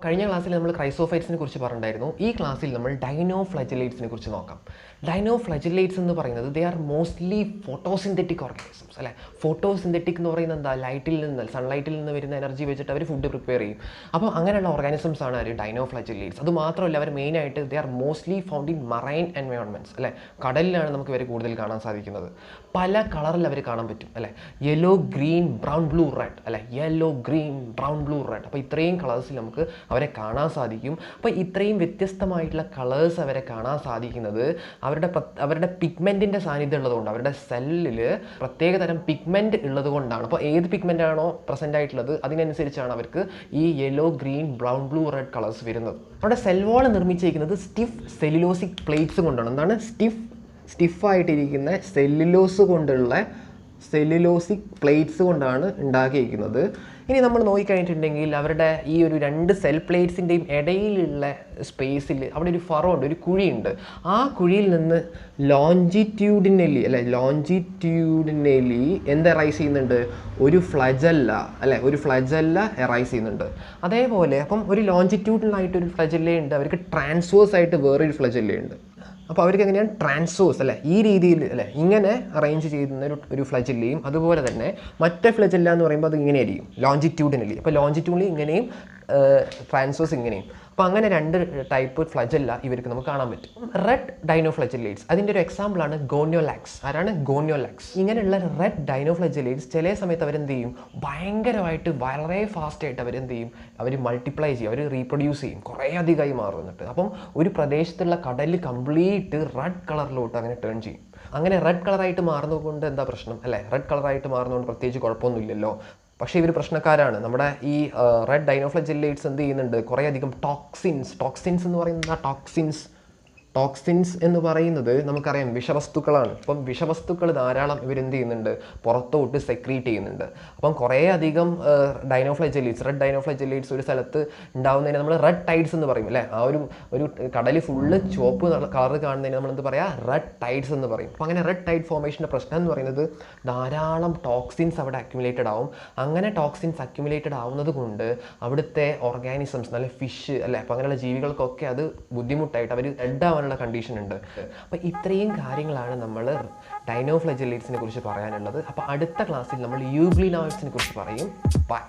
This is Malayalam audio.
കഴിഞ്ഞ ക്ലാസ്സിൽ നമ്മൾ ക്രൈസോഫൈറ്റ്സിനെ കുറിച്ച് പറഞ്ഞിട്ടുണ്ടായിരുന്നു. ഈ ക്ലാസ്സിൽ നമ്മൾ ഡൈനോഫ്ലജലേറ്റ്സിനെ കുറിച്ച് നോക്കാം. ഡൈനോഫ്ലജലേറ്റ്സ് എന്ന് പറയുന്നത് they are mostly photosynthetic organisms അല്ലേ. ഫോട്ടോസിന്തറ്റിക് എന്ന് പറയുന്നത് എന്താ, ലൈറ്റിൽ നിന്ന് സൺലൈറ്റിൽ നിന്ന് വരുന്ന എനർജി വെച്ചിട്ട് അവർ ഫുഡ് പ്രിപ്പയർ ചെയ്യും. അപ്പോൾ അങ്ങനെയുള്ള ഓർഗാനിസംസ് ആണ് അവർ ഡൈനോഫ്ലജലേറ്റ്സ്. അത് മാത്രമല്ല അവർ മെയിനായിട്ട് they are mostly found in marine environments അല്ലേ. കടലിലാണ് നമുക്ക് ഇവർ കൂടുതൽ കാണാൻ സാധിക്കുന്നത്. പല കളറിൽ അവർ കാണാൻ പറ്റും അല്ലേ. Yellow, green, brown, blue, red അല്ലേ. Yellow, green, brown, blue, red. അപ്പോൾ ഇത്രയും കളേഴ്സിൽ നമുക്ക് അവരെ കാണാൻ സാധിക്കും. അപ്പോൾ ഇത്രയും വ്യത്യസ്തമായിട്ടുള്ള കളേഴ്സ് അവരെ കാണാൻ സാധിക്കുന്നത് അവരുടെ പിഗ്മെൻറ്റിൻ്റെ സാന്നിധ്യം ഉള്ളതുകൊണ്ട്, അവരുടെ സെല്ലിൽ പ്രത്യേക തരം പിഗ്മെൻറ്റ് ഉള്ളത് കൊണ്ടാണ്. അപ്പോൾ ഏത് പിഗ്മെൻ്റ് ആണോ പ്രസൻ്റ് ആയിട്ടുള്ളത് അതിനനുസരിച്ചാണ് അവർക്ക് ഈ yellow, green, brown, blue, red colours വരുന്നത്. അവിടെ സെൽ വാൾ നിർമ്മിച്ചിരിക്കുന്നത് സ്റ്റിഫ് സെല്ലുലോസിക് പ്ലേറ്റ്സ് കൊണ്ടാണ്. എന്താണ് സ്റ്റിഫായിട്ടിരിക്കുന്ന സെല്ലുലോസിക് പ്ലേറ്റ്സ് കൊണ്ടാണ് ഉണ്ടാക്കിയിരിക്കുന്നത്. ഇനി നമ്മൾ നോക്കിക്കഴിഞ്ഞിട്ടുണ്ടെങ്കിൽ അവരുടെ ഈ ഒരു രണ്ട് സെൽ പ്ലേറ്റ്സിൻ്റെയും ഇടയിലുള്ള സ്പേസിൽ അവിടെ ഒരു ഫറോ ഉണ്ട്, ഒരു കുഴിയുണ്ട്. ആ കുഴിയിൽ നിന്ന് ലോഞ്ചിറ്റ്യൂഡിനലി എന്ത് എറൈസ് ചെയ്യുന്നുണ്ട്, ഒരു ഫ്ലജല്ല എറൈസ് ചെയ്യുന്നുണ്ട്. അതേപോലെ അപ്പം ഒരു ലോഞ്ചിറ്റ്യൂഡിനായിട്ടൊരു ഫ്ലജല്ലേ ഉണ്ട്, അവർക്ക് ട്രാൻസ്വേഴ്സ് ആയിട്ട് വേറൊരു ഫ്ലജല്ലേ ഉണ്ട്. അപ്പോൾ അവർക്ക് എങ്ങനെയാണ് ട്രാൻസ്വേഴ്സ് അല്ലേ, ഈ രീതിയിൽ അല്ലേ ഇങ്ങനെ അറേഞ്ച് ചെയ്യുന്ന ഒരു ഫ്ലജല്ലയും, അതുപോലെ തന്നെ മറ്റേ ഫ്ലജല്ല എന്ന് പറയുമ്പോൾ അത് ഇങ്ങനെയായിരിക്കും ലോഞ്ചിറ്റ്യൂഡിനലി. അപ്പോൾ ലോഞ്ചിറ്റ്യൂഡിനലി ഇങ്ങനെയും ട്രാൻസ്വേഴ്സ് ഇങ്ങനെയും. അപ്പോൾ അങ്ങനെ രണ്ട് ടൈപ്പ് ഫ്ലജല്ല ഇവർക്ക് നമുക്ക് കാണാൻ പറ്റും. റെഡ് ഡൈനോഫ്ലജലേറ്റ്സ് അതിൻ്റെ ഒരു എക്സാമ്പിളാണ് ഗോണിയോലാക്സ്. ആരാണ് ഗോണിയോലാക്സ്? ഇങ്ങനെയുള്ള റെഡ് ഡൈനോഫ്ലജലേറ്റ്സ് ചില സമയത്ത് അവരെന്ത് ചെയ്യും, ഭയങ്കരമായിട്ട് വളരെ ഫാസ്റ്റായിട്ട് അവരെന്ത് ചെയ്യും, അവർ മൾട്ടിപ്ലൈ ചെയ്യും, അവർ റീപ്രൊഡ്യൂസ് ചെയ്യും, കുറേ അധികമായി മാറും. എന്നിട്ട് അപ്പം ഒരു പ്രദേശത്തുള്ള കടൽ കംപ്ലീറ്റ് റെഡ് കളറിലോട്ട് അങ്ങനെ ടേൺ ചെയ്യും. അങ്ങനെ റെഡ് കളറായിട്ട് മാറുന്നതുകൊണ്ട് എന്താ പ്രശ്നം അല്ലേ? റെഡ് കളറായിട്ട് മാറുന്നതുകൊണ്ട് പ്രത്യേകിച്ച് കുഴപ്പമൊന്നുമില്ലല്ലോ. പക്ഷേ ഇവർ പ്രശ്നക്കാരാണ്. നമ്മുടെ ഈ റെഡ് ഡൈനോഫ്ലജലേറ്റ്സ് എന്ത് ചെയ്യുന്നുണ്ട്, കുറേയധികം ടോക്സിൻസ് എന്ന് പറയുന്ന ടോക്സിൻസ് എന്ന് പറയുന്നത് നമുക്കറിയാം വിഷവസ്തുക്കളാണ്. അപ്പം വിഷവസ്തുക്കൾ ധാരാളം ഇവരെന്ത് ചെയ്യുന്നുണ്ട്, പുറത്തോട്ട് സെക്രീറ്റ് ചെയ്യുന്നുണ്ട്. അപ്പം കുറേ അധികം റെഡ് ഡൈനോഫ്ലജലേറ്റ്സ് ഒരു സ്ഥലത്ത് ഉണ്ടാകുന്നതിന് നമ്മൾ റെഡ് ടൈഡ്സ് എന്ന് പറയും അല്ലേ. ആ ഒരു കടൽ ഫുള്ള് ചുവപ്പ് കളർ കാണുന്നതിന് നമ്മൾ എന്ത് പറയാം, റെഡ് ടൈഡ്സ് എന്ന് പറയും. അപ്പം അങ്ങനെ റെഡ് ടൈഡ് ഫോർമേഷൻ്റെ പ്രശ്നം എന്ന് പറയുന്നത് ധാരാളം ടോക്സിൻസ് അവിടെ അക്യുമുലേറ്റഡ് ആവും. അങ്ങനെ ടോക്സിൻസ് അക്യുമുലേറ്റഡ് ആവുന്നത് കൊണ്ട് അവിടുത്തെ ഓർഗാനിസംസ് നല്ല ഫിഷ് അല്ലേ, അപ്പം അങ്ങനെയുള്ള ജീവികൾക്കൊക്കെ അത് ബുദ്ധിമുട്ടായിട്ട് അവർ ഡെഡ് ആവാനുള്ള കണ്ടീഷൻ ഉണ്ട്. അപ്പോൾ ഇത്രയും കാര്യങ്ങളാണ് നമ്മൾ ഡൈനോഫ്ലജലേറ്റ്സിനെ കുറിച്ച് പറയാനുള്ളത്. അപ്പോൾ അടുത്ത ക്ലാസ്സിൽ നമ്മൾ യൂഗ്ലിനോയിഡ്സിനെ കുറിച്ച് പറയും. ബൈ.